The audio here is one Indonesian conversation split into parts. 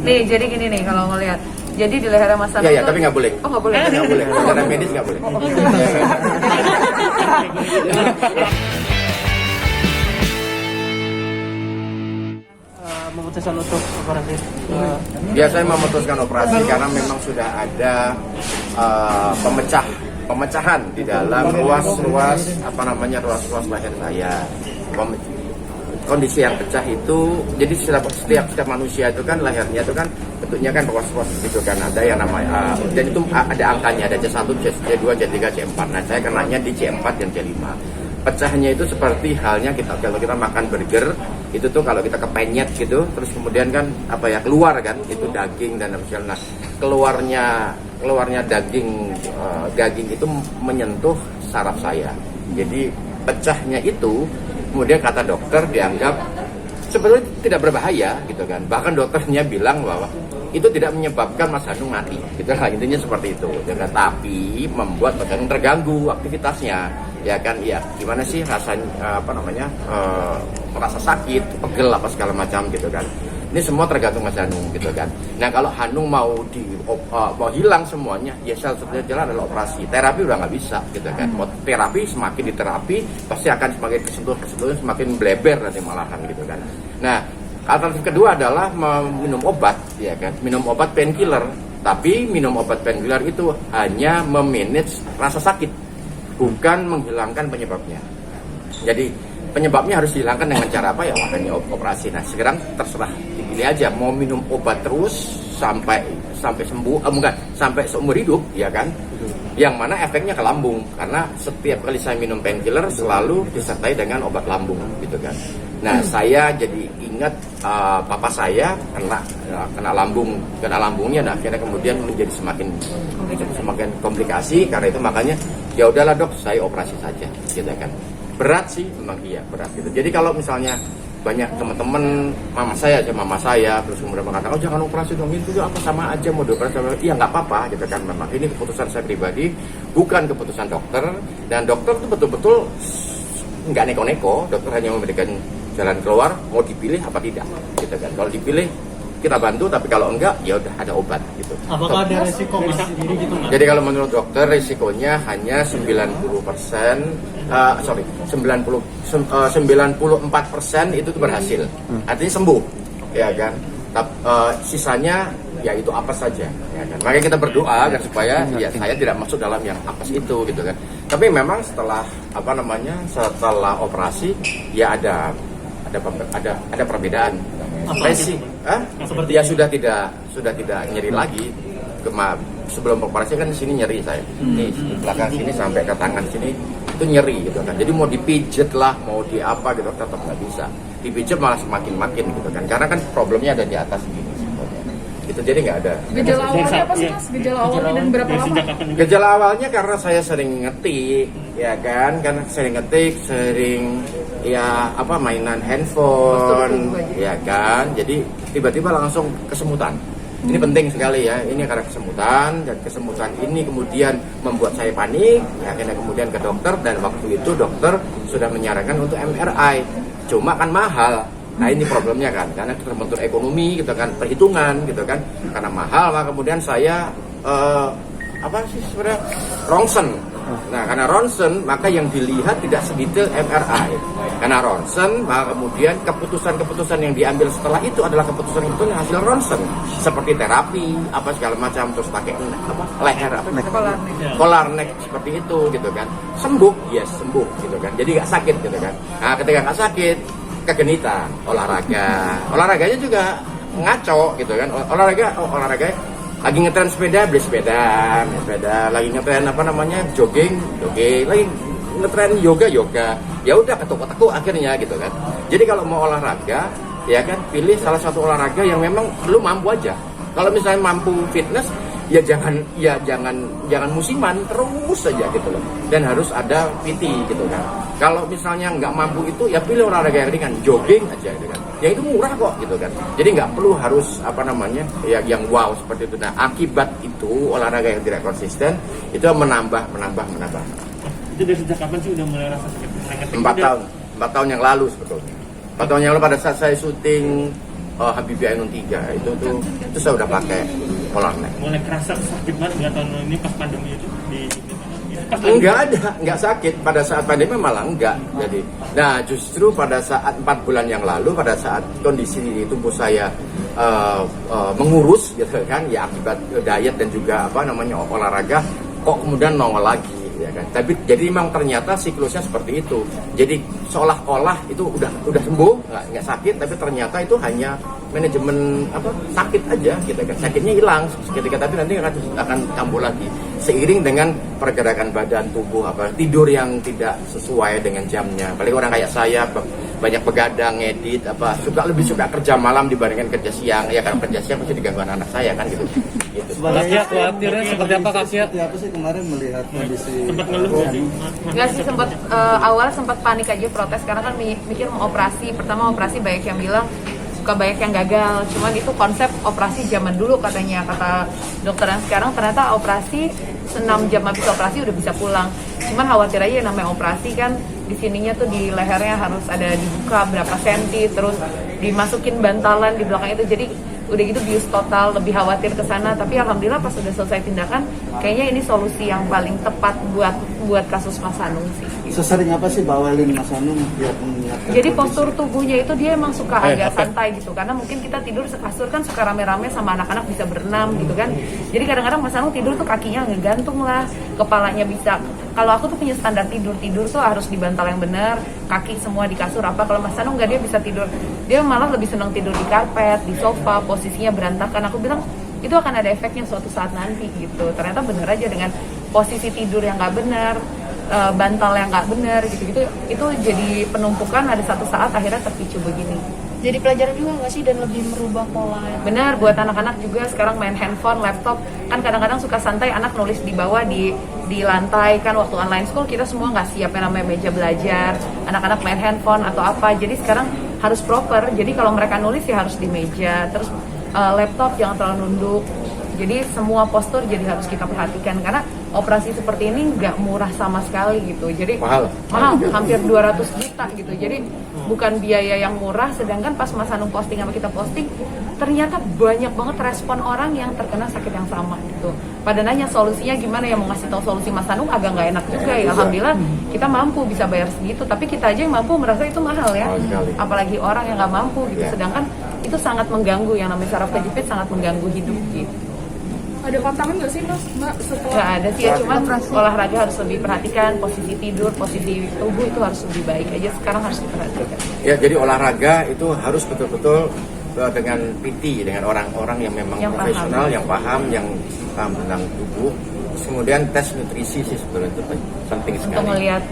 Nih, jadi gini nih kalau ngelihat. Jadi di leher Mas Anung. Iya, tapi nggak boleh. Oh, nggak boleh. Nggak boleh. Secara medis nggak boleh. Memutuskan untuk operasi. Biasanya memutuskan operasi karena memang sudah ada pemecahan di dalam ruas-ruas ruas-ruas leher saya. Kondisi yang pecah itu, jadi setiap manusia itu kan lehernya itu kan bentuknya kan ruas-ruas gitu kan, ada yang namanya dan itu ada angkanya, ada C1, C2, C3, C4. Nah, saya kenanya di C4 dan C5. Pecahnya itu seperti halnya kalau kita makan burger itu tuh kalau kita kepenyet gitu, terus kemudian kan keluar kan itu daging dan misalnya keluarnya daging itu menyentuh saraf saya. Jadi pecahnya itu kemudian kata dokter dianggap sebetulnya tidak berbahaya gitu kan. Bahkan dokternya bilang bahwa itu tidak menyebabkan Mas Anung mati. Gitu lah, intinya seperti itu. Dan tapi membuat Mas Anung terganggu aktivitasnya. Ya kan, ya gimana sih rasanya merasa sakit, pegel apa segala macam gitu kan. Ini semua tergantung Mas Hanung gitu kan. Nah, kalau Hanung mau hilang semuanya, ya satu-satunya jalan adalah operasi. Terapi udah nggak bisa gitu kan. Mau terapi, semakin diterapi pasti akan semakin kesentuh semakin bleber nanti malahan gitu kan. Nah, alternatif kedua adalah minum obat, ya kan. Minum obat painkiller. Tapi minum obat painkiller itu hanya memanage rasa sakit, bukan menghilangkan penyebabnya. Jadi penyebabnya harus dihilangkan dengan cara apa ya? Hanya operasi. Nah, sekarang terserah, dipilih aja mau minum obat terus sampai sembuh, sampai seumur hidup, ya kan? Yang mana efeknya ke lambung, karena setiap kali saya minum painkiller selalu disertai dengan obat lambung, gitu kan. Nah, saya jadi ingat papa saya kena lambungnya, dan akhirnya kemudian menjadi semakin komplikasi. Karena itu makanya ya udahlah dok, saya operasi saja, gitu kan. Berat sih, memang iya berat gitu. Jadi kalau misalnya banyak teman-teman mama saya terus kemudian mengatakan, oh jangan operasi dong, itu apa sama aja mau dioperasi, iya nggak apa-apa gitu kan. Memang ini keputusan saya pribadi, bukan keputusan dokter, dan dokter itu betul-betul nggak neko-neko. Dokter hanya memberikan jalan keluar, mau dipilih apa tidak gitu kan. Kalau dipilih kita bantu, tapi kalau enggak ya udah ada obat gitu. Apakah ada resiko Mas sendiri gitu Mas? Jadi kalau menurut dokter risikonya hanya 94% itu tuh berhasil. Artinya sembuh, ya kan. Sisanya ya itu apes saja, ya kan. Makanya kita berdoa agar supaya ya saya tidak masuk dalam yang apes itu gitu kan. Tapi memang setelah operasi ya ada perbedaan. Ya sudah tidak nyeri lagi. Sebelum operasi kan di sini nyeri saya. Nih belakang sini sampai ke tangan sini itu nyeri gitu kan. Jadi mau dipijet lah, mau di apa gitu tetap nggak bisa. Dipijet malah semakin gitu kan. Karena kan problemnya ada di atas gini. Itu jadi nggak ada. Gejala awalnya apa sih Mas? Gejala awalnya dan berapa lama? Gejala awalnya karena saya sering ngetik, ya kan, sering mainan handphone, ya kan. Jadi tiba-tiba langsung kesemutan. Ini penting sekali ya, ini karena kesemutan, dan kesemutan ini kemudian membuat saya panik, ya akhirnya kemudian ke dokter, dan waktu itu dokter sudah menyarankan untuk MRI, cuma kan mahal. Nah ini problemnya kan, karena terbentur ekonomi gitu kan, perhitungan gitu kan, karena mahal, maka kemudian saya ronsen. Nah karena ronsen maka yang dilihat tidak sedetail MRI. Karena ronsen maka kemudian keputusan yang diambil setelah itu adalah keputusan hasil ronsen, seperti terapi apa segala macam, terus pakai leher collar neck seperti itu gitu kan. Sembuh, yes sembuh gitu kan. Jadi nggak sakit gitu kan. Nah ketika nggak sakit, kegenitan, olahraganya juga ngaco gitu kan. Olahraga lagi ngetren sepeda, beli sepeda, lagi ngetren jogging, lagi ngetren yoga, ya udah ketuk-ketuk akhirnya gitu kan. Jadi kalau mau olahraga, ya kan pilih salah satu olahraga yang memang lu mampu aja. Kalau misalnya mampu fitness, ya jangan musiman terus saja gitu loh. Dan harus ada PT gitu kan. Kalau misalnya nggak mampu itu, ya pilih olahraga yang ringan, jogging aja gitu kan. Ya itu murah kok gitu kan. Jadi nggak perlu harus yang wow seperti itu. Nah akibat itu olahraga yang tidak konsisten itu menambah. Itu dari sejak kapan sih udah mulai rasa sakit? 4 tahun yang lalu sebetulnya. 4 tahun yang lalu pada saat saya syuting Habibie Ainun 3 itu saya udah pakai polar neck. Mulai kerasa sakit banget nggak tahun ini pas pandemi itu pas Enggak ada, enggak sakit. Pada saat pandemi malah enggak. Jadi, nah justru pada saat 4 bulan yang lalu, pada saat kondisi tubuh saya mengurus, gitu kan, ya akibat diet dan juga olahraga, kok kemudian nongol lagi, ya kan. Tapi jadi memang ternyata siklusnya seperti itu. Jadi seolah-olah itu udah sembuh, nggak sakit, tapi ternyata itu hanya manajemen sakit aja, gitu kan. Sakitnya hilang seketika, tapi nanti akan kambuh lagi seiring dengan pergerakan badan tubuh, tidur yang tidak sesuai dengan jamnya. Apalagi orang kayak saya banyak begadang, ngedit, lebih suka kerja malam dibandingkan kerja siang. Ya kan kerja siang pasti diganggu anak saya kan gitu. Sebenarnya khawatirnya seperti apa Kak Sia? Seperti apa sih kemarin melihat kondisi? sempat ngeluh nggak sih? Enggak sih, awalnya sempat panik aja, protes karena kan mikir mau operasi. Pertama operasi banyak yang bilang suka banyak yang gagal. Cuman itu konsep operasi zaman dulu katanya, kata dokter yang sekarang ternyata operasi 6 jam habis operasi udah bisa pulang. Cuman khawatir aja namanya operasi kan di sininya tuh di lehernya harus ada dibuka berapa senti, terus dimasukin bantalan di belakang itu. Jadi udah gitu bius total, lebih khawatir ke sana. Tapi alhamdulillah pas udah selesai tindakan, kayaknya ini solusi yang paling tepat buat kasus Mas Hanung sih. Sesering apa sih bawelin Mas Hanung biar mengingatkan? Jadi postur tubuhnya itu dia emang suka agak santai gitu, karena mungkin kita tidur sekasur kan suka rame-rame sama anak-anak bisa berenam gitu kan. Jadi kadang-kadang Mas Hanung tidur tuh kakinya ngegantung lah, kepalanya bisa. Kalau aku tuh punya standar tidur tuh harus di bantal yang benar, kaki semua di kasur apa. Kalau Mas Hanung nggak, dia bisa tidur, dia malah lebih senang tidur di karpet, di sofa, posisinya berantakan. Aku bilang itu akan ada efeknya suatu saat nanti gitu. Ternyata bener aja dengan posisi tidur yang nggak benar, bantal yang nggak benar gitu-gitu, itu jadi penumpukan. Ada satu saat akhirnya terpicu begini. Jadi pelajaran juga nggak sih, dan lebih merubah pola? Benar, buat anak-anak juga sekarang main handphone, laptop, kan kadang-kadang suka santai anak nulis di bawah di lantai kan. Waktu online school kita semua nggak siap yang namanya meja belajar, anak-anak main handphone atau apa. Jadi sekarang harus proper. Jadi kalau mereka nulis ya harus di meja, terus laptop jangan terlalu nunduk. Jadi semua postur jadi harus kita perhatikan, karena operasi seperti ini nggak murah sama sekali gitu. Jadi mahal, hampir 200 juta gitu. Jadi bukan biaya yang murah. Sedangkan pas Mas Hanung posting sama kita posting, ternyata banyak banget respon orang yang terkena sakit yang sama gitu. Pada nanya solusinya gimana, ya mau ngasih tahu solusi Mas Hanung agak nggak enak juga ya. Alhamdulillah kita mampu bisa bayar segitu, tapi kita aja yang mampu merasa itu mahal ya. Apalagi orang yang nggak mampu gitu. Sedangkan itu sangat mengganggu, yang namanya saraf kejepit sangat mengganggu hidup gitu. Ada pantangan nggak sih Mbak setelah? Nggak ada sih ya, cuman olahraga harus lebih perhatikan, posisi tidur, posisi tubuh itu harus lebih baik aja. Sekarang harus diperhatikan. Ya, jadi olahraga itu harus betul-betul dengan PT, dengan orang-orang yang memang profesional, yang paham tentang tubuh. Kemudian tes nutrisi sih sebenarnya itu penting sekali. Untuk melihat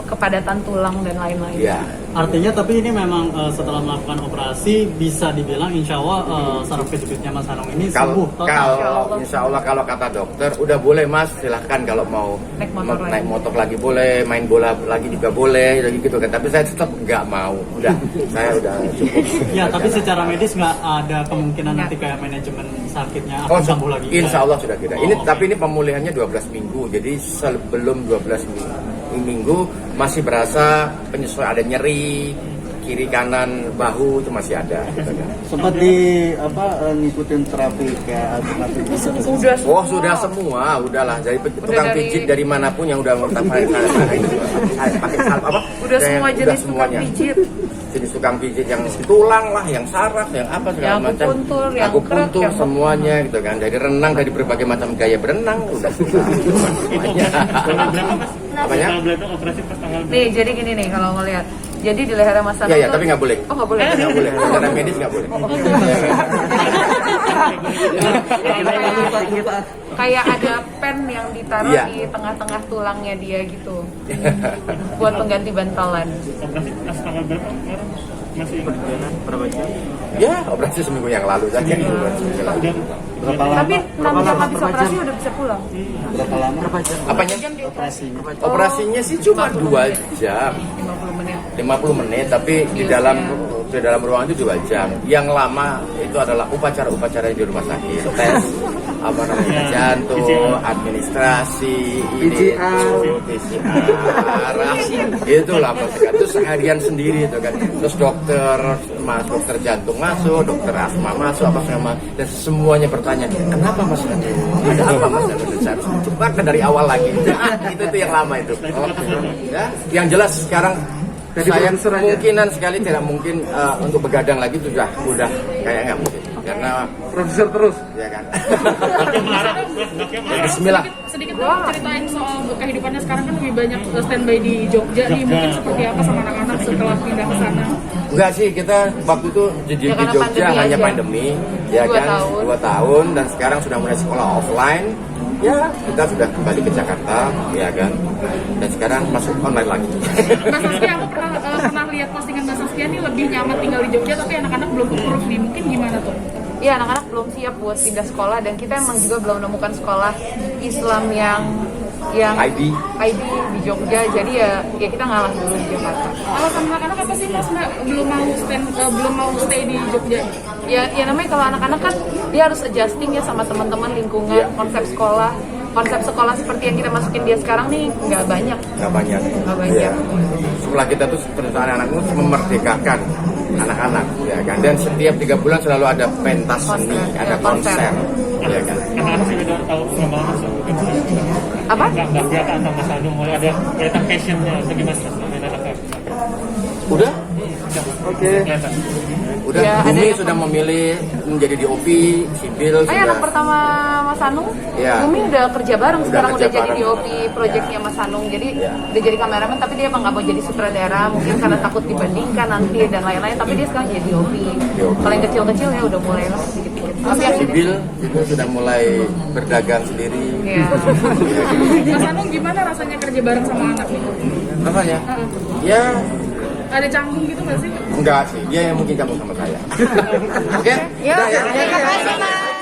kepadatan tulang dan lain-lain. Ya. Artinya tapi ini memang setelah melakukan operasi bisa dibilang insya Allah saraf kejepitnya Mas Hanung ini sembuh total. Insya Allah kalau kata dokter udah boleh Mas, silahkan kalau mau naik motor lagi boleh, main bola lagi juga boleh, gitu kan. Tapi saya tetap nggak mau. Saya udah cukup. Ya, tapi secara medis nggak ada kemungkinan nanti kayak manajemen sakitnya akan sembuh lagi. Insya Allah sudah tidak. Tapi ini pemulihannya 12 minggu. Jadi sebelum 12 minggu masih berasa penyesuaian, ada nyeri kiri kanan bahu itu masih ada gitu kan. Sempat ngikutin terapi kayak alternatif? Sudah semua, udahlah dari tukang pijit dari manapun yang udah pakai salep apa? Udah semua jenis tukang pijit. Jenis tukang pijit yang tulang lah, yang saraf, yang apa segala macam. Aku puntur semuanya gitu kan. Dari renang, dari berbagai macam gaya berenang udah. Apanya? Operasi pas tanggal berapa? Nih, jadi gini nih kalau ngelihat. Jadi di leher Mas Hanung. Iya, tapi nggak boleh. Oh, nggak boleh. Nggak boleh. Secara medis nggak boleh. Kayak ada pen yang ditaruh di tengah-tengah tulangnya dia gitu. Buat pengganti bantalan. Operasi pas tanggal berapa? Masih ingat berapa jam? Ya, operasi seminggu yang lalu saja. Berapa lama? Tapi namanya habis operasi udah bisa pulang. Berapa lama? Apanya? Operasinya? Operasinya sih cuma 2 jam. 50 menit. 50 menit, tapi di dalam Sudah dalam ruangan itu 2 jam. Yang lama itu adalah upacara-upacara di rumah sakit. Tes apa namanya, jantung, administrasi, PCR, itu lama sekali. Itu seharian sendiri itu kan. Terus dokter jantung masuk, dokter asma masuk, apa segala, dan semuanya bertanya, kenapa Mas Anu? Ada apa Mas Anu? Saya harus coba dari awal lagi. Itu yang lama itu. Ya, yang jelas sekarang saya kemungkinan sekali tidak mungkin untuk begadang lagi sudah kayak nggak mungkin karena Produser terus. ya kan. Dokter marah. Bismillah. Sedikit dong ceritain soal kehidupannya sekarang kan lebih banyak standby di Jogja nih, mungkin seperti apa sama anak-anak setelah pindah ke sana? Enggak sih, kita waktu itu di Ya, karena Jogja pandemi hanya aja. pandemi, ya 2 kan, tahun. 2 tahun, dan sekarang sudah mulai sekolah offline. Ya, kita sudah kembali ke Jakarta, ya kan, dan sekarang masuk online lagi. Mbak Saskia, aku pernah lihat postingan Mbak Saskia nih lebih nyaman tinggal di Jogja, tapi anak-anak belum approve nih, mungkin gimana tuh? Iya, anak-anak belum siap buat pindah sekolah dan kita emang juga belum menemukan sekolah Islam yang ID. di Jogja. Jadi ya kita ngalah dulu di Jakarta. Alasan anak-anak apa sih Mas Mbak belum mau stay di Jogja? Ya namanya kalau anak-anak kan dia harus adjusting ya sama teman-teman lingkungan, Iya. konsep sekolah seperti yang kita masukin dia sekarang nih nggak banyak. Nggak banyak. Nggak banyak. Ya. Sekolah kita tuh perusahaan anak itu memerdekakan anak-anak, ya kan, dan setiap 3 bulan selalu ada pentas seni, Konser, ada ya, konser. konser, ya kan. Anak-anak sih udah tahu pengembangan Mas Anu. Apa? Nggak kelihatan sama Mas Anu, mulai ada kelihatan passionnya. Bagaimana Mas Anu anak-anak? Udah? Oke. Kelihatan. Udah, Ya, ada Bumi yang- sudah memilih menjadi DOP, sipil Oh sudah. ya, anak pertama Mas Anung, Iya. Umi udah kerja bareng, Udah sekarang kerja udah jadi bareng. DOP proyeknya Mas Anung. Jadi Iya. udah jadi kameramen, tapi dia emang nggak mau jadi sutradara, mungkin karena takut dibandingkan nanti dan lain-lain. Tapi dia sekarang jadi DOP. Kalau yang kecil-kecil ya udah mulai lah sedikit-sedikit. Tapi yang Sibil itu sudah mulai berdagang sendiri. ya. Mas Anung gimana rasanya kerja bareng sama anak nih? Apanya? Ya, Ada canggung gitu nggak sih? enggak sih. Dia yang mungkin kamu sama saya. Oke? Ya, Udah ya? terima kasih Mas.